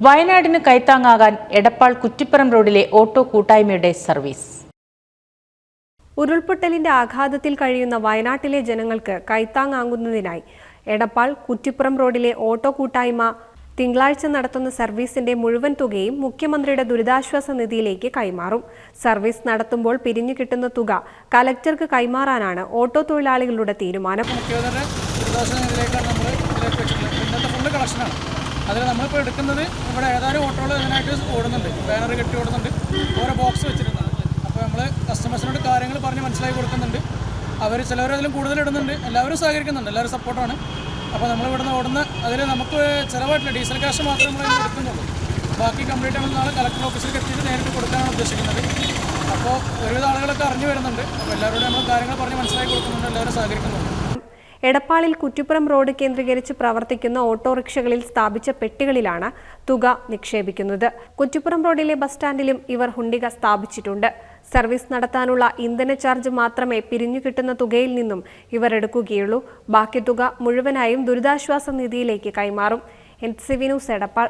വയനാടിന് കൈത്താങ്ങാകാൻ എടപ്പാൾ കുറ്റിപ്പുറം റോഡിലെ ഓട്ടോ കൂട്ടായ്മയുടെ സർവീസ്. ഉരുൾപൊട്ടലിന്റെ ആഘാതത്തിൽ കഴിയുന്ന വയനാട്ടിലെ ജനങ്ങൾക്ക് കൈത്താങ്ങാകുന്നതിനായി എടപ്പാൾ കുറ്റിപ്പുറം റോഡിലെ ഓട്ടോ കൂട്ടായ്മ തിങ്കളാഴ്ച നടത്തുന്ന സർവീസിന്റെ മുഴുവൻ തുകയും മുഖ്യമന്ത്രിയുടെ ദുരിതാശ്വാസ നിധിയിലേക്ക് കൈമാറും. സർവീസ് നടത്തുമ്പോൾ പിരിഞ്ഞു കിട്ടുന്ന തുക കലക്ടർക്ക് കൈമാറാനാണ് ഓട്ടോ തൊഴിലാളികളുടെ തീരുമാനം. അതിൽ നമ്മളിപ്പോൾ എടുക്കുന്നത് ഇവിടെ ഏതാനും ഓട്ടോകൾ ഇതിനായിട്ട് ഓടുന്നുണ്ട്, ബാനർ കെട്ടി ഓടുന്നുണ്ട്, ഓരോ ബോക്സ് വെച്ചിട്ടുണ്ട്. അപ്പോൾ നമ്മൾ കസ്റ്റമേഴ്സിനോട് കാര്യങ്ങൾ പറഞ്ഞ് മനസ്സിലാക്കി കൊടുക്കുന്നുണ്ട്. അവർ ചിലവരതിലും കൂടുതൽ ഇടുന്നുണ്ട്, എല്ലാവരും സഹകരിക്കുന്നുണ്ട്, എല്ലാവരും സപ്പോർട്ടാണ്. അപ്പോൾ നമ്മൾ ഇവിടുന്ന് ഓടുന്ന അതിൽ നമുക്ക് ചിലവായിട്ടില്ല, ഡീസൽ കാശ് മാത്രമേ നമ്മൾ എടുക്കുന്നുള്ളൂ. ബാക്കി കംപ്ലീറ്റ് നമ്മൾ നാളെ കളക്ടർ ഓഫീസിലേക്ക് എത്തിയിട്ട് നേരിട്ട് കൊടുക്കാനാണ് ഉദ്ദേശിക്കുന്നത്. അപ്പോൾ ഒരുവിധ ആളുകളൊക്കെ അറിഞ്ഞു വരുന്നുണ്ട്. അപ്പോൾ എല്ലാവരോടും നമ്മൾ കാര്യങ്ങൾ പറഞ്ഞ് മനസ്സിലാക്കി കൊടുക്കുന്നുണ്ട്, എല്ലാവരും സഹകരിക്കുന്നുണ്ട്. എടപ്പാളിൽ കുറ്റിപ്പുറം റോഡ് കേന്ദ്രീകരിച്ച് പ്രവർത്തിക്കുന്ന ഓട്ടോറിക്ഷകളിൽ സ്ഥാപിച്ച പെട്ടികളിലാണ് തുക നിക്ഷേപിക്കുന്നത്. കുറ്റിപ്പുറം റോഡിലെ ബസ് സ്റ്റാൻഡിലും ഇവർ ഹുണ്ടിക സ്ഥാപിച്ചിട്ടുണ്ട്. സർവീസ് നടത്താനുള്ള ഇന്ധന ചാർജ് മാത്രമേ പിരിഞ്ഞു കിട്ടുന്ന തുകയിൽ നിന്നും ഇവർ എടുക്കുകയുള്ളൂ. ബാക്കി തുക മുഴുവനായും ദുരിതാശ്വാസ നിധിയിലേക്ക് കൈമാറും. NTV news Edappal.